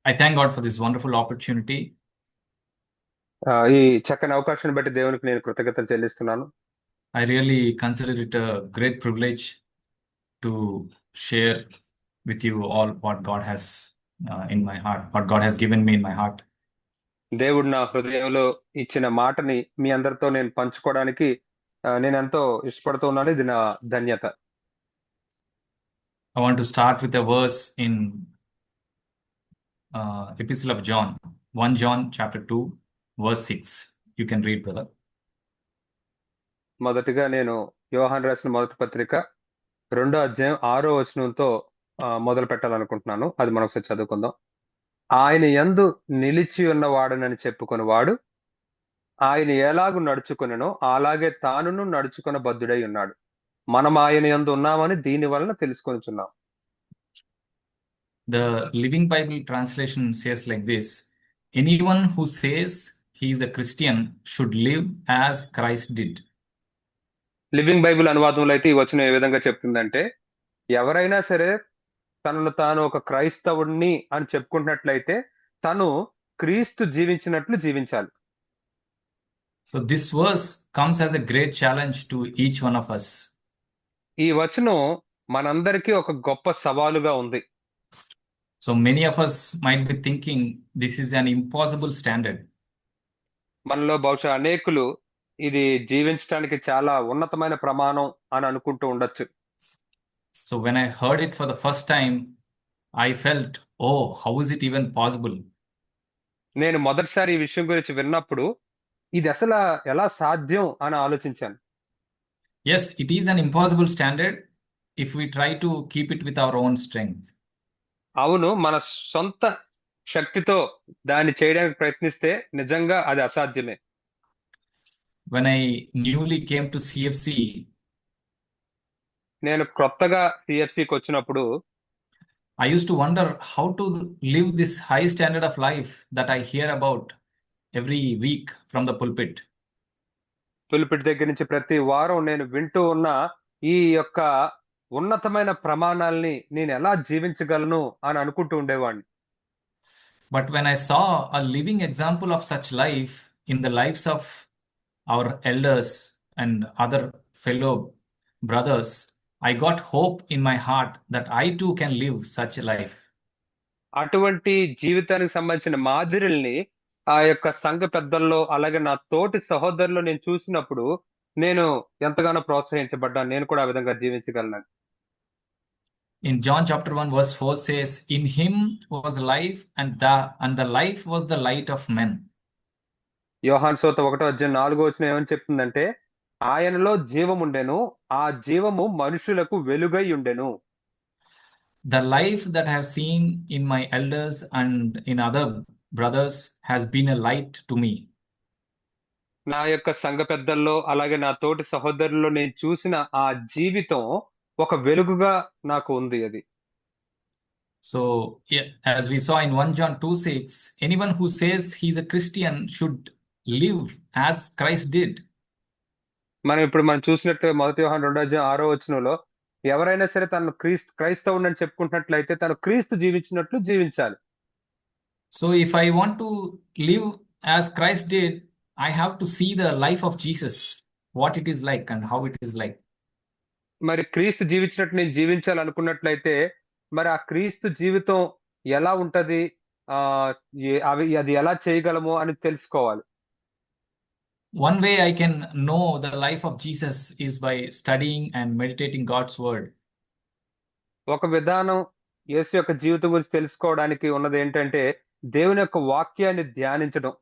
I thank God for this wonderful opportunity. ఈ చక్కని అవకాశాన్ని బట్టి దేవునికి నేను కృతజ్ఞతలు చెల్లిస్తున్నాను. I really consider it a great privilege to share with you all what God has in my heart, what God has given me in my heart. దేవుడు నా హృదయంలో ఇచ్చిన మాటని మీ అందరితో నేను పంచుకోవడానికి నేను ఎంతో ఇష్టపడుతున్నాను. ఇది నా ధన్యత. I want to start with a verse in Epistle of John, 1 John chapter 2, verse 6. You can read, brother. మొదటిగా నేను యోహాను రాసిన మొదటి పత్రిక 2వ అధ్యాయం 6వ వచనంతో మొదలు పెట్టాలనుకుంటున్నాను. అది మనం ఒకసారి చదువుకుందాం. ఆయన యందు నిలిచి ఉన్నవాడనని చెప్పుకొనివాడు ఆయన ఎలాగు నడుచుకొనెనో అలాగే తానును నడుచుకొన బద్ధుడై ఉన్నాడు. మనం ఆయన యందు ఉన్నామని దీని వలన తెలుసుకొనుచున్నాం. The Living Bible translation says like this: anyone who says he is a Christian should live as Christ did. Living bible అనువాదంలో అయితే ఈ వచనం ఏ విధంగా చెప్తుందంటే, ఎవరైనా సరే తనను తాను ఒక క్రైస్తవుడిని అని చెప్పుకుంటున్నట్లయితే తను క్రీస్తు జీవించినట్లు జీవించాలి. So this verse comes as a great challenge to each one of us. ఈ వచనం మనందరికీ ఒక గొప్ప సవాలుగా ఉంది. So many of us might be thinking this is an impossible standard. మనలో బహుశా అనేకులు ఇది జీవించడానికి చాలా ఉన్నతమైన ప్రమాణం అని అనుకుంటూ ఉండొచ్చు. So when I heard it for the first time, I felt, oh, how is it even possible? నేను మొదటిసారి ఈ విషయం గురించి విన్నప్పుడు ఇది అసలు ఎలా సాధ్యం అని ఆలోచించాను. Yes, it is an impossible standard if we try to keep it with our own strength. అవును, మన సొంత శక్తితో దాన్ని చేయడానికి ప్రయత్నిస్తే నిజంగా అది అసాధ్యమే. When I newly came to CFC, నేను కొత్తగా సిఎఫ్సికి వచ్చినప్పుడు I used to wonder how to live this high standard of life that I hear about every week from the pulpit. పులిపిట్ దగ్గర నుంచి ప్రతి వారం నేను వింటూ ఉన్న ఈ యొక్క ఉన్నతమైన ప్రమాణాల్ని నేను ఎలా జీవించగలను అని అనుకుంటూ ఉండేవాడిని. But when I saw a living example of such life in the lives of our elders and other fellow brothers, I got hope in my heart that I too can live such a life. అటువంటి జీవితానికి సంబంధించిన మాదిరిల్ని ఆ యొక్క సంఘ పెద్దల్లో అలాగే నా తోటి సహోదరులు నేను చూసినప్పుడు నేను ఎంతగానో ప్రోత్సహించబడ్డాను. నేను కూడా ఆ విధంగా జీవించగలను. In John chapter 1 verse 4 says, in him was life and the life was the light of men. యోహాను సువార్త 1వ అధ్యాయం 4వ వచనం ఏమని చెప్తుందంటే, ఆయనలో జీవం ఉండెను, ఆ జీవము మనుషులకు వెలుగై ఉండెను. The life that I have seen in my elders and in other brothers has been a light to me. నా యొక్క సంఘ పెద్దల్లో అలాగే నా తోటి సహోదరుల్లో నేను చూసిన ఆ జీవితం ఒక వెలుగుగా నాకు ఉంది అది. So, yeah, as we saw in 1 John 2:6, anyone who says he's a Christian should live as Christ did. మనం చూసినట్టు మొదటి యోహాను 2వ అధ్యాయం 6వ వచనంలో ఎవరైనా సరే తను క్రైస్తవుడు అని చెప్పుకుంటున్నట్లయితే తను క్రీస్తు జీవించినట్లు జీవించాలి. So, if I want to live as Christ did, I have to see the life of Jesus, what it is like and how it is like. మరి క్రీస్తు జీవించినట్టు నేను జీవించాలనుకున్నట్లయితే మరి ఆ క్రీస్తు జీవితం ఎలా ఉంటది, అది ఎలా చేయగలము అని తెలుసుకోవాలి. One way I can know the life of Jesus is by studying and meditating God's word. ఒక విధానం యేసు యొక్క జీవితం గురించి తెలుసుకోవడానికి ఉన్నది ఏంటంటే దేవుని యొక్క వాక్యాన్ని ధ్యానించడం.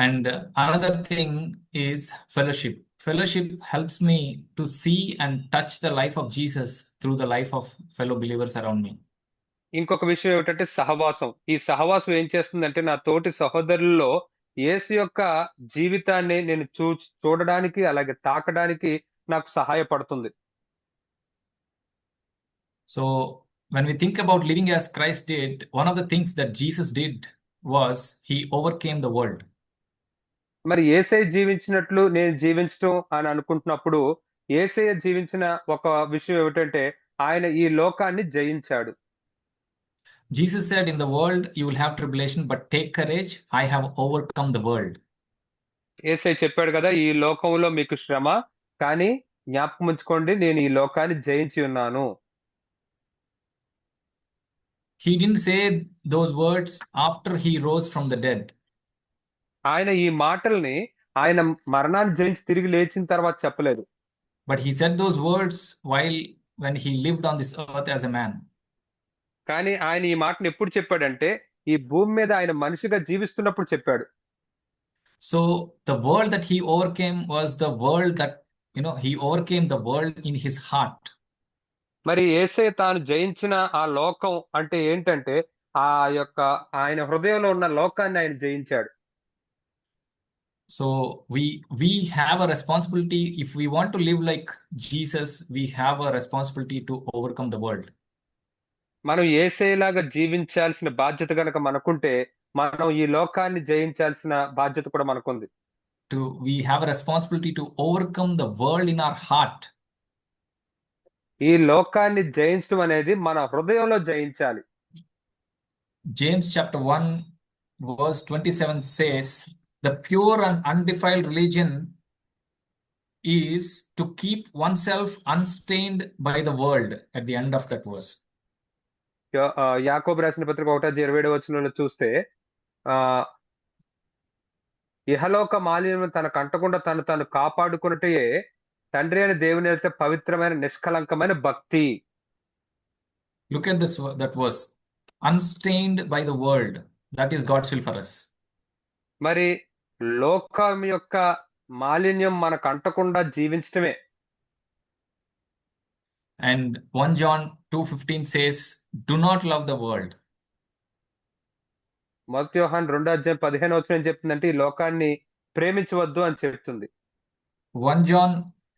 And another thing is fellowship. Fellowship helps me to see and touch the life of Jesus through the life of fellow believers around me. ఇంకొక విషయం ఏమిటంటే సహవాసం. ఈ సహవాసం ఏం చేస్తుందంటే నా తోటి సహోదరుల్లో యేసు యొక్క జీవితాన్ని నేను చూడడానికి అలాగే తాకడానికి నాకు సహాయపడుతుంది. So when we think about living as Christ did, one of the things that Jesus did was he overcame the world. మరి యేసయ్య జీవించినట్లు నేను జీవించడం అని అనుకుంటున్నప్పుడు యేసయ్య జీవించిన ఒక విషయం ఏమిటంటే ఆయన ఈ లోకాన్ని జయించాడు. Jesus said, in the world you will have tribulation, but take courage, I have overcome the world. యేసయ్య చెప్పాడు కదా, ఈ లోకంలో మీకు శ్రమ, కానీ జ్ఞాపకం ఉంచుకోండి, నేను ఈ లోకాన్ని జయించి ఉన్నాను. He didn't say those words after he rose from the dead, ఆయన ఈ మాటల్ని ఆయన మరణాన్ని జయించి తిరిగి లేచిన తర్వాత చెప్పలేదు. but he said those words while when he lived on this earth as a man. కానీ ఆయన ఈ మాటను ఎప్పుడు చెప్పాడంటే, ఈ భూమి మీద ఆయన మనిషిగా జీవిస్తున్నప్పుడు చెప్పాడు. So the world that he overcame was the world that, he overcame the world in his heart. మరి యేసయ్య తాను జయించిన ఆ లోకం అంటే ఏంటంటే, ఆ యొక్క ఆయన హృదయంలో ఉన్న లోకాన్ని ఆయన జయించాడు. So we have a responsibility. If we want to live like Jesus, we have a responsibility to overcome the world. మనం యేసయ్యలాగా జీవించాల్సిన బాధ్యత గనక మనకుంటే, మనం ఈ లోకాన్ని జయించాల్సిన బాధ్యత కూడా మనకుంది. We have a responsibility to overcome the world in our heart. ఈ లోకాన్ని జయించడం అనేది మన హృదయంలో జయించాలి. James chapter 1 verse 27 says, the pure and undefiled religion is to keep oneself unstained by the world, at the end of that verse. యాకోబు రాసిన పత్రిక 1:27 చూస్తే, ఆ ఇహలోక మాలిన్యం తనకు అంటకుండా తను కాపాడుకున్నటే తండ్రి అయిన దేవుని అయితే పవిత్రమైన నిష్కలంకమైన భక్తి. Look at that verse, unstained by the world. That is God's will for us. మరి లోకం యొక్క మాలిన్యం మనకు అంటకుండా జీవించటమే. And 1 John 2:15 says, do not love the world. మొదటి యోహాను 2:15 ఏం చెప్తుందంటే, ఈ లోకాన్ని ప్రేమించవద్దు అని చెప్తుంది. 1 John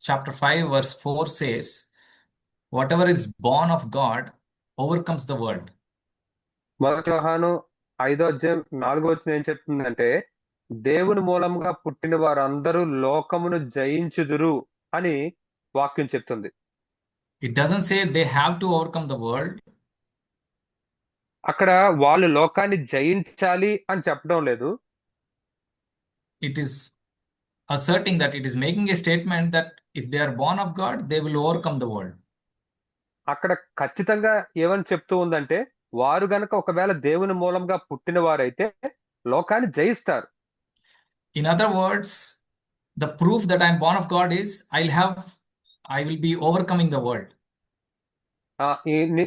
chapter 5 verse 4 says, whatever is born of God overcomes the world. మొదటి యోహాను 5:4 ఏం చెప్తుందంటే, దేవుని మూలంగా పుట్టిన వారందరూ లోకమును జయించుదురు అని వాక్యం చెప్తుంది. It doesn't say they have to overcome the world. అక్కడ వాళ్ళు లోకాన్ని జయించాలి అని చెప్పడం లేదు. It is asserting that, it is making a statement that if they are born of God, they will overcome the world. అక్కడ ఖచ్చితంగా ఏమని చెప్తూ ఉందంటే, వారు గనక ఒకవేళ దేవుని మూలంగా పుట్టిన వారైతే లోకాన్ని జయిస్తారు. In other words, the proof that I am born of God is I will be overcoming the world.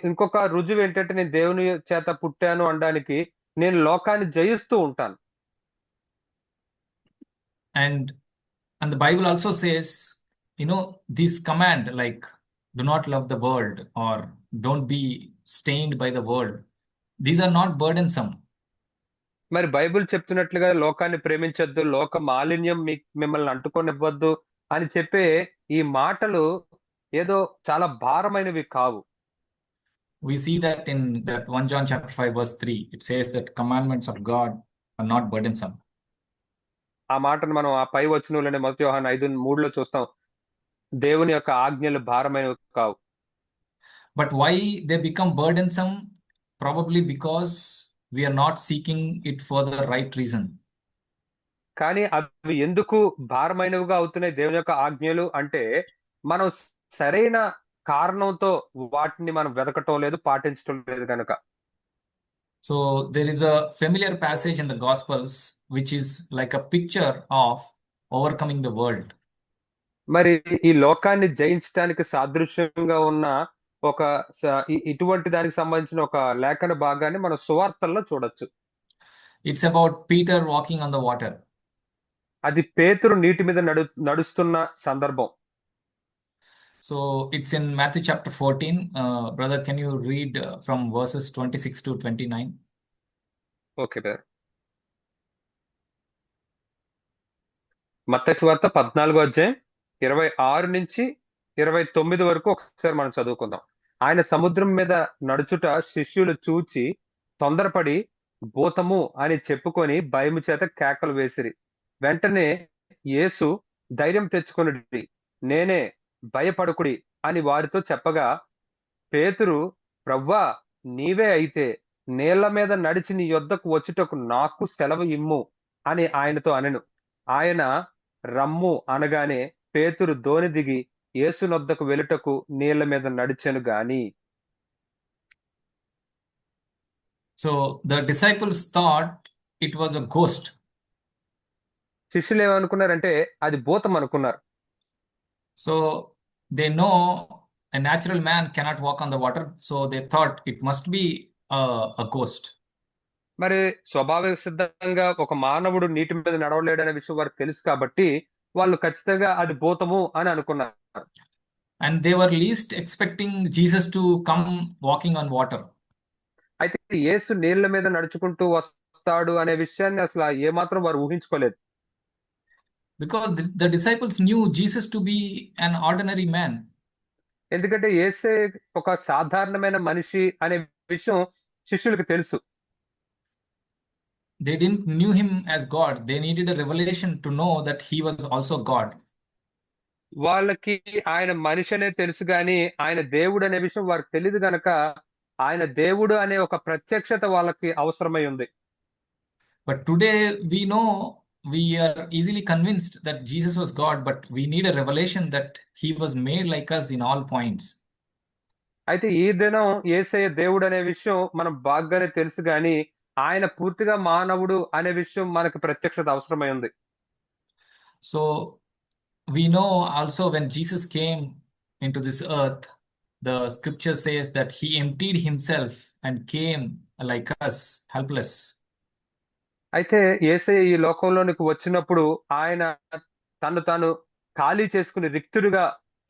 ఇంకొక రుజువు ఏంటంటే, నేను దేవుని చేత పుట్టాను అనడానికి నేను లోకాన్ని జయిస్తూ ఉంటాను. And the Bible also says, this command, like do not love the world or don't be stained by the world, these are not burdensome. మరి బైబిల్ చెప్తున్నట్లుగా లోకాన్ని ప్రేమించొద్దు, లోక మాలిన్యం మిమ్మల్ని అంటుకోనివ్వద్దు అని చెప్పే ఈ మాటలు ఏదో చాలా భారమైనవి కావు. We see that in that 1 John chapter 5 verse 3, it says that commandments of God are not burdensome. ఆ మాటను మనం ఆ పై వచనంలోనే మొదటి యోహాను 5:3 చూస్తాం, దేవుని యొక్క ఆజ్ఞలు భారమైనవి కావు. But why they become burdensome? Probably because we are not seeking it for the right reason. కానీ అవి ఎందుకు భారమైనవిగా అవుతున్నాయి దేవుని యొక్క ఆజ్ఞలు అంటే, మనం సరైన కారణంతో వాటిని మనం వెతకటం లేదు, పాటించటం లేదు కనుక. So there is a familiar passage in the Gospels which is like a picture of overcoming the world. మరి ఈ లోకాన్ని జయించడానికి సాదృశ్యంగా ఉన్న ఒక ఇటువంటి దానికి సంబంధించిన ఒక లేఖన భాగాన్ని మనం సువార్తల్లో చూడొచ్చు. It's about Peter walking on the water. అది పేతురు నీటి మీద నడుస్తున్న సందర్భం. So it's in Matthew chapter 14. Brother, can you read from verses 26 to 29? Okay brother. మత్తయి సువార్త 14:26-29 వరకు ఒకసారి మనం చదువుకుందాం. ఆయన సముద్రం మీద నడుచుట శిష్యులు చూచి తొందరపడి భూతము అని చెప్పుకొని భయము చేత కేకలు వేసిరి. వెంటనే యేసు ధైర్యం తెచ్చుకొనుడి, నేనే, భయపడకుడి అని వారితో చెప్పగా, పేతురు, ప్రవ్వా నీవే అయితే నీళ్ల మీద నడిచి నీ యొద్దకు వచ్చుటకు నాకు సెలవు ఇమ్ము అని ఆయనతో అనెను. ఆయన రమ్ము అనగానే పేతురు దోణి దిగి యేసునొద్దకు వెలుటకు నీళ్ల మీద నడిచెను గాని. So the disciples thought it was a ghost. శిష్యులు ఏమనుకున్నారంటే అది భూతం అనుకున్నారు. So they know a natural man cannot walk on the water, so they thought it must be a ghost. మరి స్వభావ సిద్ధంగా ఒక మానవుడు నీటి మీద నడవలేడనే విషయం వారికి తెలుసు కాబట్టి వాళ్ళు ఖచ్చితంగా అది భూతము అని అనుకున్నారు. And they were least expecting Jesus to come walking on water. అయితే యేసు నీళ్ల మీద నడుచుకుంటూ వస్తాడు అనే విషయాన్ని అసలు ఏమాత్రం వారు ఊహించుకోలేదు. Because the disciples knew Jesus to be an ordinary man. ఎందుకంటే యేసే ఒక సాధారణమైన మనిషి అనే విషయం శిష్యులకు తెలుసు. They didn't knew him as God. They needed a revelation to know that he was also God. వాళ్ళకి ఆయన మనిషి అనే తెలుసు గాని ఆయన దేవుడు అనే విషయం వారికి తెలియదు గనక ఆయన దేవుడు అనే ఒక ప్రత్యక్షత వాళ్ళకి అవసరమై ఉంది. But today we know, we are easily convinced that Jesus was God, but we need a revelation that he was made like us in all points. అయితే ఈ దినం యేసయ్య దేవుడు అనే విషయం మనం బాగానే తెలుసు గాని ఆయన పూర్తిగా మానవుడు అనే విషయం మనకు ప్రత్యక్షత అవసరమై ఉంది. So we know also when Jesus came into this earth, the scripture says that he emptied himself and came like us, helpless. అయితే యేసయ్య ఈ లోకంలోనికి వచ్చినప్పుడు ఆయన తను తాను ఖాళీ చేసుకుని రిక్తుడుగా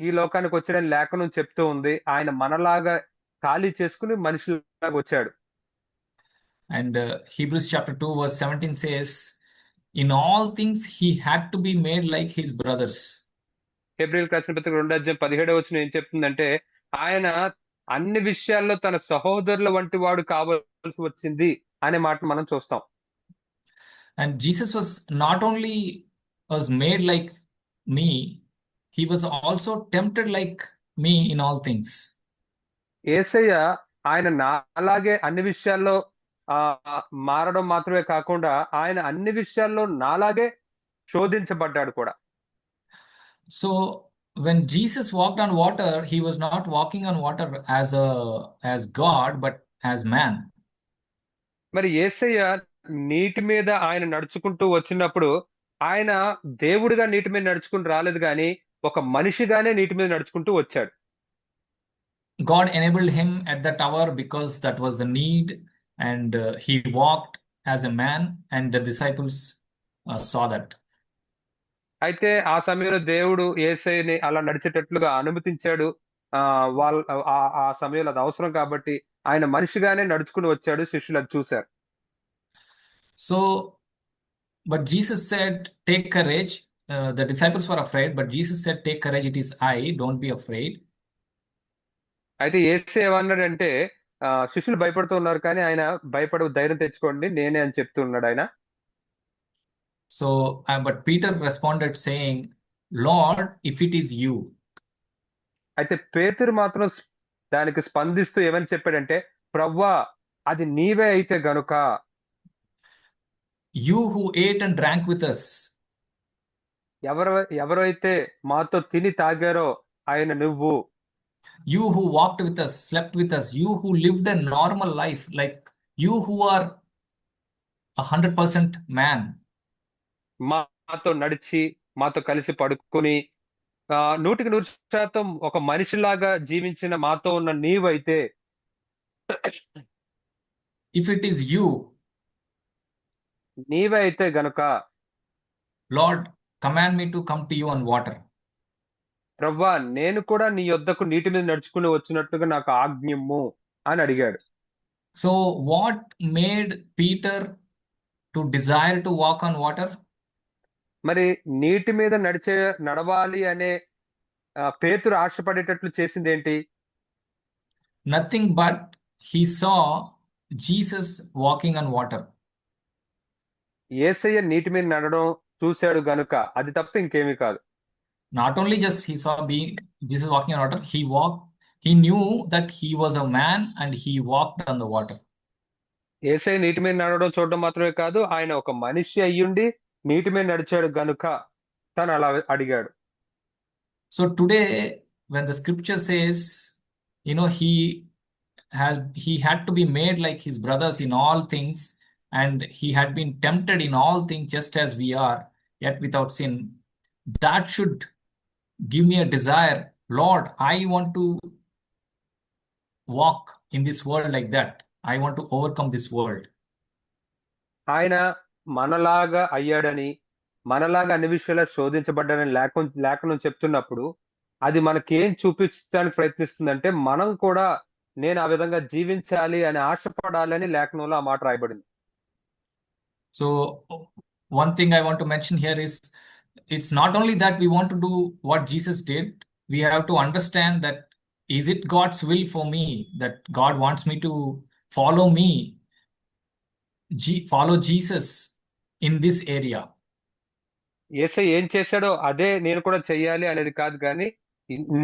ఈ లోకానికి వచ్చాడని లేఖనం చెప్తూ ఉంది. ఆయన మనలాగా ఖాళీ చేసుకుని మనిషిలాగా వచ్చాడు. And Hebrews chapter 2 verse 17 says, in all things he had to be made like his brothers. హెబ్రీయులకు రాసిన పత్రిక 2:17 ఏం చెప్తుందంటే ఆయన అన్ని విషయాల్లో తన సహోదరుల వంటి వాడు కావాల్సి వచ్చింది అనే మాట మనం చూస్తాం. And Jesus was not only was made like me, he was also tempted like me in all things. యేసయ్య ఆయన నాలాగే అన్ని విషయాల్లో మారడం మాత్రమే కాకుండా ఆయన అన్ని విషయాల్లో నాలాగే శోధించబడ్డాడు కూడా. So when Jesus walked on water, he was not walking on water as God, but as man. మరి యేసయ్య నీటి మీద ఆయన నడుచుకుంటూ వచ్చినప్పుడు ఆయన దేవుడిగా నీటి మీద నడుచుకుంటూ రాలేదు కానీ ఒక మనిషిగానే నీటి మీద నడుచుకుంటూ వచ్చాడు. God enabled him at that hour because that was the need, and he walked as a man, and the disciples saw that. అయితే ఆ సమయంలో దేవుడు యేసయ్యని అలా నడిచేటట్లుగా అనుమతించాడు. వాళ్ళ ఆ సమయంలో అది అవసరం కాబట్టి ఆయన మనిషిగానే నడుచుకుని వచ్చాడు. శిష్యులు అది చూశారు. So, but Jesus said, take courage. The disciples were afraid, but Jesus said, take courage, it is I, don't be afraid. అయితే యేసు ఏమన్నాడంటే శిష్యులు భయపడుతూ ఉన్నారు కానీ ఆయన భయపడు, ధైర్యం తెచ్చుకోండి, నేనే అని చెప్తున్నాడు ఆయన. So, but Peter responded saying, Lord, if it is you. అయితే పేతురు మాత్రం దానికి స్పందిస్తూ ఏమని చెప్పాడంటే, ప్రవ్వా అది నీవే అయితే గనుక. You who ate and drank with us. ఎవరైతే మాతో తిని తాగారో ఆయన నువ్వు. You who walked with us, slept with us, you who lived a normal life, like you who are 100% man. మాతో నడిచి మాతో కలిసి పడుకొని 100% ఒక మనిషిలాగా జీవించిన మాతో ఉన్న నీవైతే. If it is you, నీవే అయితే గనుక. Lord, command me to come to you on water. ప్రవ్వా నేను కూడా నీ యొద్దకు నీటి మీద నడుచుకుని వచ్చినట్లుగా నాకు ఆజ్ఞిమ్ము అని అడిగాడు. So what made Peter to desire to walk on water? మరి నీటి మీద నడవాలి అనే పేతురు ఆశపడేటట్లు చేసింది ఏంటి? Nothing but he saw Jesus walking on water. యేసయ్య నీటి మీద నడవడం చూశాడు గనుక, అది తప్ప ఇంకేమీ కాదు. Not only just he saw Jesus walking on water, he knew that he was a man and he walked on the water. యేసయ్య నీటి మీద నడవడం చూడడం మాత్రమే కాదు, ఆయన ఒక మనిషి అయ్యుండి నీటి మీద నడిచాడు గనుక తను అలా అడిగాడు. So today, when the scripture says, he had to be made like his brothers in all things, and he had been tempted in all things just as we are, yet without sin. That should give me a desire. Lord, I want to walk in this world like that. I want to overcome this world. ఆయన మనలాగా అయ్యాడని, మనలాగా అన్ని విషయాల్లో శోధించబడ్డాడని లేఖనం చెప్తున్నప్పుడు అది మనకేం చూపించడానికి ప్రయత్నిస్తుందంటే, మనం కూడా నేను ఆ విధంగా జీవించాలి అని ఆశపడాలని లేఖనంలో ఆ మాట రాయబడింది. So, one thing I want to mention here is it's not only that we want to do what Jesus did, we have to understand that is it God's will for me, that God wants me to follow me, follow Jesus in this area. యేసయ్య ఏం చేశాడో అదే నేను కూడా చెయ్యాలి అనేది కాదు, కానీ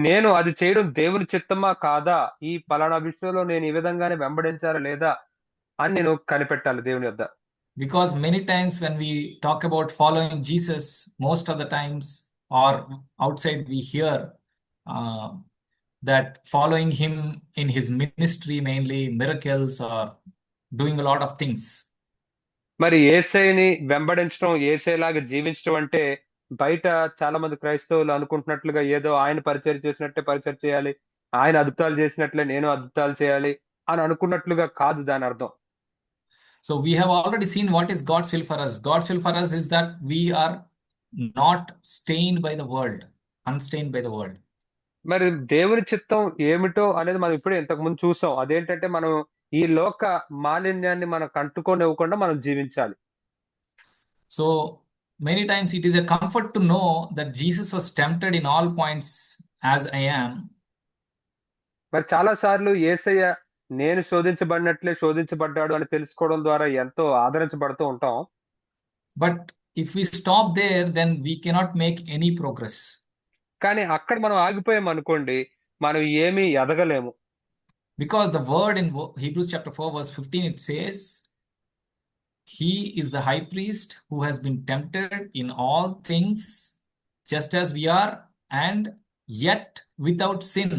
నేను అది చేయడం దేవుని చిత్తమా కాదా, ఈ పలానా విషయంలో నేను ఈ విధంగానే వెంబడించాలా లేదా అని నేను కనిపెట్టాలి దేవుని యొద్ద. Because many times when we talk about following Jesus, most of the times or outside we hear that following him in his ministry, mainly miracles or doing a lot of things. మరి యేసయ్యని వెంబడించడం, యేసయ్యలాగా జీవించడం అంటే బయట చాలా మంది క్రైస్తవులు అనుకుంటున్నట్లుగా ఏదో ఆయన పరిచయం చేసినట్టే పరిచయం చేయాలి, ఆయన అద్భుతాలు చేసినట్లే నేను అద్భుతాలు చేయాలి అని అనుకున్నట్లుగా కాదు దాని అర్థం. So we have already seen what is God's will for us. God's will for us is that we are not stained by the world, unstained by the world. మరి దేవుని చిత్తం ఏమిటో అనేది మనం ఇప్పుడే ఇంతకు ముందు చూసాం. అదేంటంటే మనం ఈ లోక మాలిన్యాన్ని మనకు అంటుకోనివ్వకుండా మనం జీవించాలి. So many times it is a comfort to know that Jesus was tempted in all points as I am. మరి చాలా సార్లు యేసయ్య నేను శోధించబడినట్లే శోధించబడ్డాడు అని తెలుసుకోవడం ద్వారా ఎంతో ఆదరించబడుతూ ఉంటాం. But if we stop there, then we cannot make any progress. కానీ అక్కడ మనం ఆగిపోయాం అనుకోండి, మనం ఏమీ ఎదగలేము. Because the word in Hebrews chapter 4 verse 15, it says, he is the high priest who has been tempted in all things just as we are, and yet without sin.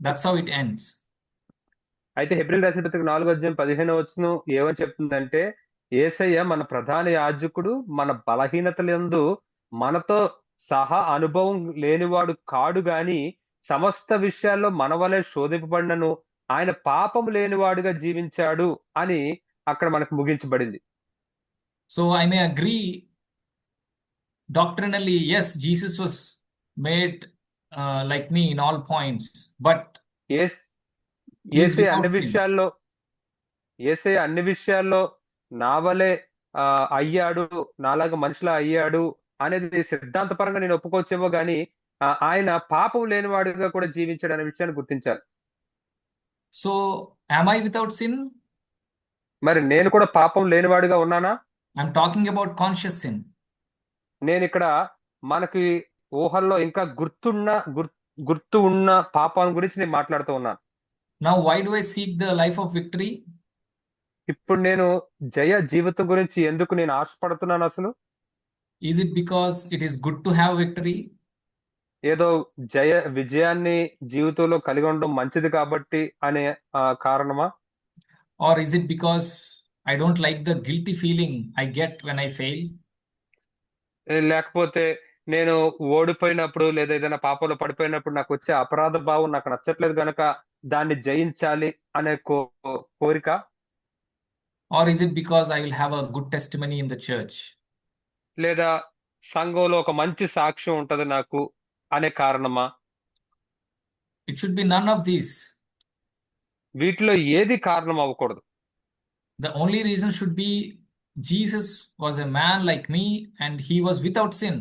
That's how it ends. అయితే హెబ్రీయులకు రాసిన పత్రిక 4:15 ఏమని చెప్తుందంటే, యేసయ్య మన ప్రధాన యాజకుడు, మన బలహీనతలందు మనతో సహా అనుభవం లేనివాడు కాడు గాని సమస్త విషయాల్లో మన వలె శోధింపబడినను ఆయన పాపము లేనివాడుగా జీవించాడు అని అక్కడ మనకు ముగించబడింది. So I may agree doctrinally, yes, Jesus was made like me in all points, but యేసయ్య అన్ని విషయాల్లో నా వలె అయ్యాడు, నాలాగా మనిషిలా అయ్యాడు అనేది సిద్ధాంతపరంగా నేను ఒప్పుకోవచ్చేమో గాని ఆయన పాపం లేనివాడుగా కూడా జీవించాడు అనే విషయాన్ని గుర్తించాలి. So am I without sin? మరి నేను కూడా పాపం లేనివాడుగా ఉన్నానా? I'm talking about conscious sin. నేను ఇక్కడ మనకి ఊహల్లో ఇంకా గుర్తు ఉన్న పాపం గురించి నేను మాట్లాడుతూ ఉన్నాను. Now why do I seek the life of victory? ఇప్పుడు నేను జయ జీవితం గురించి ఎందుకు నేను ఆశపడుతున్నాను అసలు? Is it because it is good to have victory? ఏదో విజయాన్ని జీవితంలో కలిగి ఉండడం మంచిది కాబట్టి అనే కారణమా? Or is it because I don't like the guilty feeling I get when I fail? లేకపోతే నేను ఓడిపోయినప్పుడు లేదా ఏదైనా పాపంలో పడిపోయినప్పుడు నాకు వచ్చే అపరాధ భావం నాకు నచ్చట్లేదు గనక దాన్ని జయించాలి అనే కోరిక? Or is it because I will have a good testimony in the church? లేదా సంఘంలో ఒక మంచి సాక్ష్యం ఉంటది నాకు అనే కారణమా? It should be none of these. వీటిలో ఏది కారణం అవ్వకూడదు. The only reason should be Jesus was a man like me and he was without sin.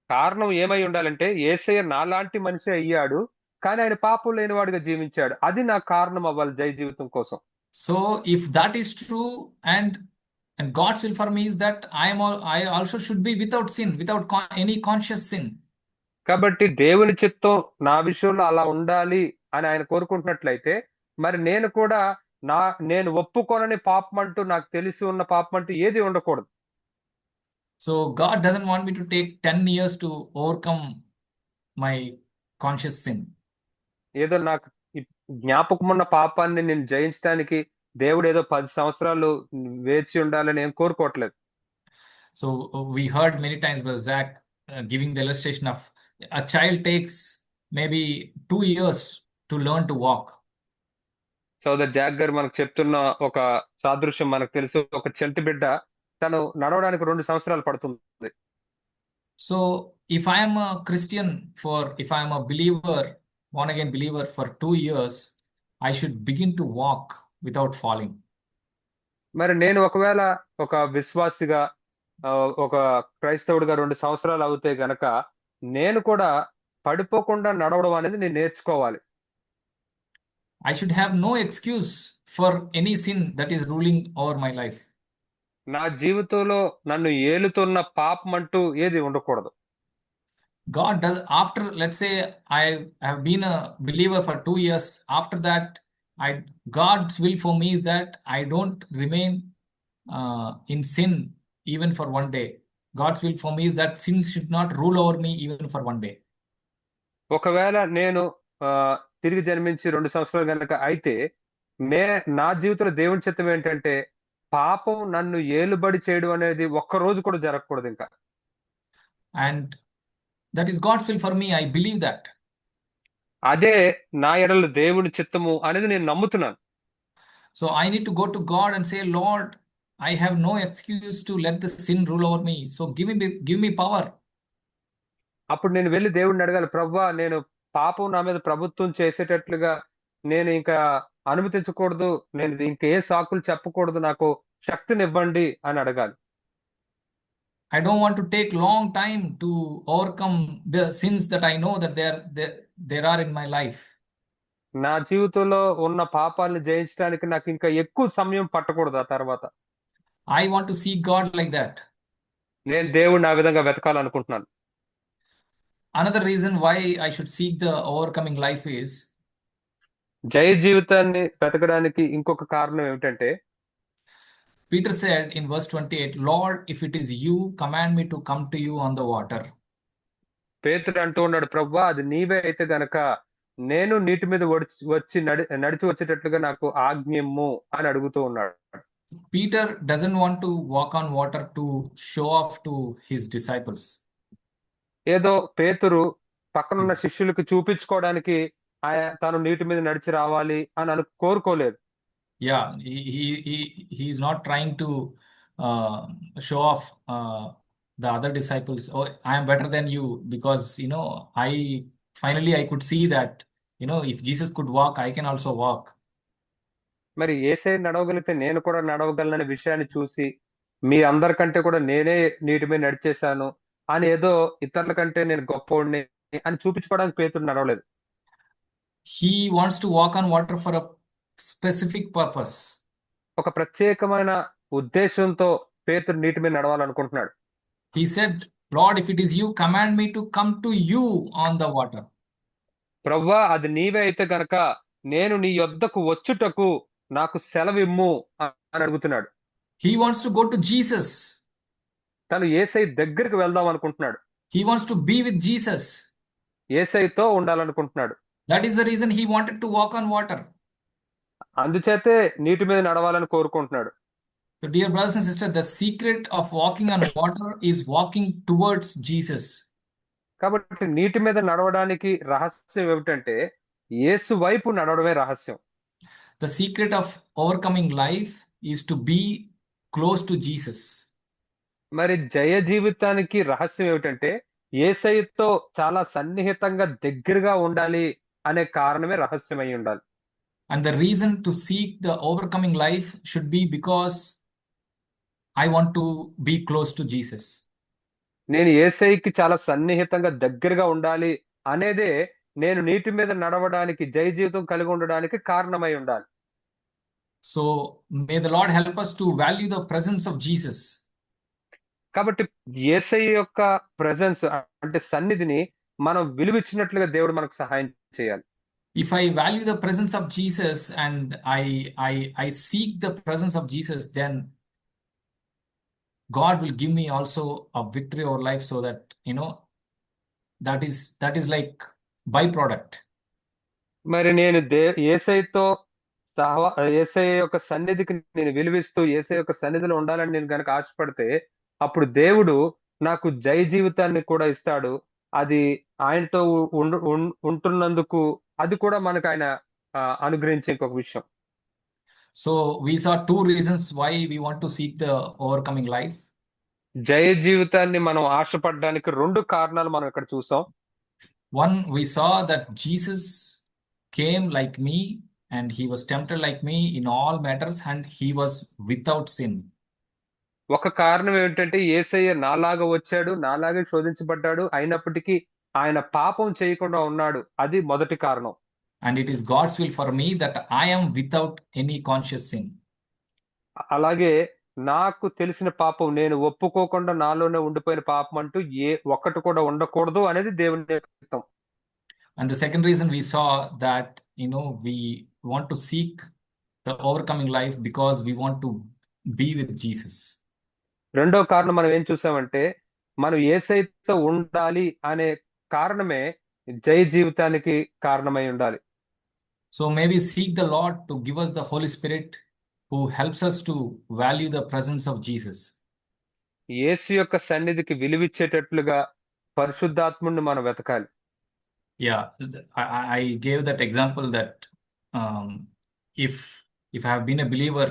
కారణం ఏమై ఉండాలంటే యేసయ్య నాలాంటి మనిషి అయ్యాడు, కానీ ఆయన పాపం లేనివాడుగా జీవించాడు. అది నా కారణం అవ్వాలి జయ జీవితం కోసం. So if that is true, and God's will for me is that I also should be without sin, without any conscious sin. కాబట్టి దేవుని చిత్తం నా విషయంలో అలా ఉండాలి అని ఆయన కోరుకుంటున్నట్లయితే మరి నేను కూడా నా నేను ఒప్పుకోనని పాపం అంటూ నాకు తెలిసి ఉన్న పాపం అంటూ ఏది ఉండకూడదు. So God doesn't want me to take 10 years to overcome my conscious sin. ఏదో నాకు జ్ఞాపకం ఉన్న పాపాన్ని నేను జయించడానికి దేవుడు ఏదో 10 సంవత్సరాలు వేచి ఉండాలని ఏం కోరుకోవట్లేదు. So we heard many times Brother Zach giving the illustration of a child takes maybe 2 years to learn to walk. సోదర్ జాక్ గారు మనకు చెప్తున్న ఒక సాదృశ్యం మనకు తెలుసు. ఒక చంటి బిడ్డ తను నడవడానికి 2 సంవత్సరాలు పడుతుంది. So if I am a Christian if I am a believer, born again believer for 2 years, I should begin to walk without falling. మరి నేను ఒకవేళ ఒక విశ్వాసిగా ఒక క్రైస్తవుడిగా 2 సంవత్సరాలు అవుతే గనక నేను కూడా పడిపోకుండా నడవడం అనేది నేను నేర్చుకోవాలి. I should have no excuse for any sin that is ruling over my life. నా జీవితంలో నన్ను ఏలుతున్న పాపం అంటూ ఏది ఉండకూడదు. God does, after, let's say, I have been a believer for 2 years. After that, God's will for me is that I don't remain in sin even for one day. God's will for me is that sin should not rule over me even for one day. ఒకవేళ నేను తిరిగి జన్మించి 2 సంవత్సరాలు గనక అయితే నా జీవితంలో దేవుని చిత్తం ఏంటంటే పాపం నన్ను ఏలుబడి చేయడం అనేది ఒక్క రోజు కూడా జరగకూడదు ఇంకా. And that is God's will for me. I believe that. అదే నా ఎడల దేవుని చిత్తము అనేది నేను నమ్ముతున్నాను. So I need to go to God and say, Lord, I have no excuse to let the sin rule over me. So give me power. అప్పుడు నేను వెళ్ళి దేవుడిని అడగాలి, ప్రభువా నేను పాపం నా మీద ప్రభుత్వం చేసేటట్లుగా నేను ఇంకా అనుమతించకూడదు, నేను ఇంకే సాకులు చెప్పకూడదు, నాకు శక్తినివ్వండి అని అడగాలి. I don't want to take long time to overcome the sins that I know that there are in my life. నా జీవితంలో ఉన్న పాపాలను జయించడానికి నాకు ఇంకా ఎక్కువ సమయం పట్టకూడదు ఆ తర్వాత. I want to seek God like that. నేను దేవుడిని ఆ విధంగా వెతకాలనుకుంటున్నాను. Another reason why I should seek the overcoming life is జయ జీవితాన్ని వెతకడానికి ఇంకొక కారణం ఏమిటంటే Peter said in verse 28, Lord, if it is you, command me to come to you on the water. పేతురు అంటూ ఉన్నాడు, ప్రభువా అది నీవే అయితే గనక నేను నీటి మీద వచ్చి నడిచి వచ్చేటట్లుగా నాకు ఆజ్ఞిమ్ము అని అడుగుతూ ఉన్నాడు. Peter doesn't want to walk on water to show off to his disciples. ఏదో పేతురు పక్కనున్న శిష్యులకు చూపించుకోవడానికి తను నీటి మీద నడిచి రావాలి అని కోరుకోలేదు. Yeah, he's not trying to show off the other disciples. Oh, I am better than you because I could see that if Jesus could walk, I can also walk. మరి యేసయ్య నడవగలిగితే నేను కూడా నడవగలననే విషయాన్ని చూసి మీ అందరికంటే కూడా నేనే నీటి మీద నడిచేశాను అని ఏదో ఇతరుల కంటే నేను గొప్పవాడిని అని చూపించుకోవడానికి పేతురు నడవలేదు. He wants to walk on water for a specific purpose. ఒక ప్రత్యేకమైన ఉద్దేశంతో పేతురు నీటి మీద నడవాలనుకుంటున్నాడు. He said, Lord, if it is you, command me to come to you on the water. ప్రభువా అది నీవే అయితే గనక నేను నీ యొద్దకు వచ్చుటకు నాకు సెలవిమ్ము అని అడుగుతున్నాడు. He wants to go to Jesus. తను యేసయ్య దగ్గరికి వెళ్దాం అనుకుంటున్నాడు. He wants to be with Jesus. యేసయ్యతో ఉండాలనుకుంటున్నాడు. That is the reason he wanted to walk on water. అందుచేతే నీటి మీద నడవాలని కోరుకుంటున్నాడు. So dear brothers and sisters, the secret of walking on water is walking towards Jesus. కాబట్టి నీటి మీద నడవడానికి రహస్యం ఏమిటంటే యేసు వైపు నడవడమే రహస్యం. The secret of overcoming life is to be close to Jesus. మరి జయ జీవితానికి రహస్యం ఏమిటంటే యేసయ్యతో చాలా సన్నిహితంగా దగ్గరగా ఉండాలి అనే కారణమే రహస్యమై ఉండాలి. And the reason to seek the overcoming life should be because I want to be close to Jesus. నేను యేసయ్యకి చాలా సన్నిహితంగా దగ్గరగా ఉండాలి అనేదే నేను నీటి మీద నడవడానికి జయ జీవితం కలిగి ఉండడానికి కారణమై ఉండాలి. So may the Lord help us to value the presence of Jesus. కాబట్టి యేసయ్య యొక్క ప్రెజెన్స్ అంటే సన్నిధిని మనం విలువిచ్చినట్లుగా దేవుడు మనకు సహాయం చేయాలి. If I value the presence of Jesus and I seek the presence of Jesus, then God will give me also a victory over life, so that that is like byproduct. మరి నేను యేసయ్యతో సహవా యేసయ్య యొక్క సన్నిధికి నేను విలువిస్తూ యేసయ్య యొక్క సన్నిధిలో ఉండాలని నేను గనక ఆశపడితే అప్పుడు దేవుడు నాకు జయ జీవితాన్ని కూడా ఇస్తాడు. అది ఆయనతో ఉంటున్నందుకు అది కూడా మనకు ఆయన అనుగ్రహించే ఇంకొక విషయం. So we saw two reasons why we want to seek the overcoming life. జయ జీవితాన్ని మనం ఆశపడడానికి రెండు కారణాలు మనం ఇక్కడ చూసాం. One, we saw that Jesus came like me and he was tempted like me in all matters and he was without sin. ఒక కారణం ఏమిటంటే యేసయ్య నాలాగా వచ్చాడు, నాలాగే శోధించబడ్డాడు, అయినప్పటికీ ఆయన పాపం చేయకుండా ఉన్నాడు. అది మొదటి కారణం. And it is God's will for me that I am without any conscious sin. అలాగే నాకు తెలిసిన పాపం నేను ఒప్పుకోకుండా నాలోనే ఉండిపోయిన పాపం అంటూ ఒక్కటి కూడా ఉండకూడదు అనేది దేవుని యొక్క చిత్తం. And the second reason we saw that, we want to seek the overcoming life because we want to be with Jesus. రెండో కారణం మనం ఏం చూసామంటే మనం యేసయ్యతో ఉండాలి అనే కారణమే జయ జీవితానికి కారణమై ఉండాలి. So may we seek the Lord to give us the Holy Spirit who helps us to value the presence of Jesus. యేసు యొక్క సన్నిధికి విలువిచ్చేటట్లుగా పరిశుద్ధాత్ముడిని మనం వెతకాలి. Yeah, I gave that example that um, if I have been a believer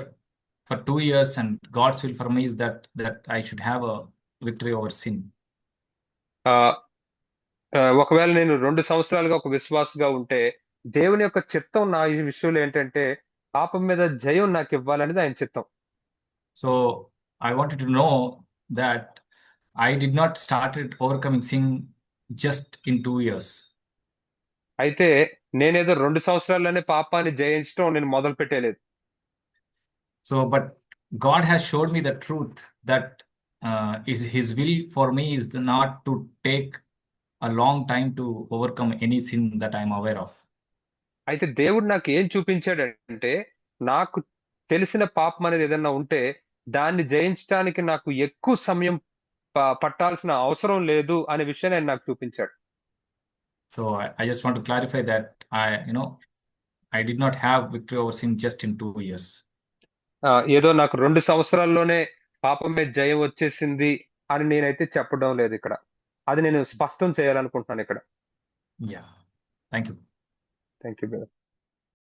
for 2 years and God's will for me is that I should have a victory over sin. ఒకవేళ నేను 2 సంవత్సరాలుగా ఒక విశ్వాసగా ఉంటే దేవుని యొక్క చిత్తం నా ఈ విషయంలో ఏంటంటే పాపం మీద జయం నాకు ఇవ్వాలనేది ఆయన చిత్తం. So I wanted to know that I did not started overcoming sin just in 2 years. అయితే నేనేదో 2 సంవత్సరాల్లోనే పాపాన్ని జయించడం నేను మొదలు పెట్టలేదు. So but God has showed me the truth that is his will for me is not to take a long time to overcome any sin that I am aware of. అయితే దేవుడు నాకు ఏం చూపించాడంటే నాకు తెలిసిన పాపం అనేది ఏదైనా ఉంటే దాన్ని జయించడానికి నాకు ఎక్కువ సమయం పట్టాల్సిన అవసరం లేదు అనే విషయాన్ని ఆయన నాకు చూపించాడు. So I just want to clarify that I did not have victory over sin just in 2 years. ఏదో నాకు 2 సంవత్సరాల్లోనే పాపం మీద జయం వచ్చేసింది అని నేనైతే చెప్పడం లేదు ఇక్కడ. అది నేను స్పష్టం చేయాలనుకుంటున్నాను ఇక్కడ. Yeah. Thank you. Thank you.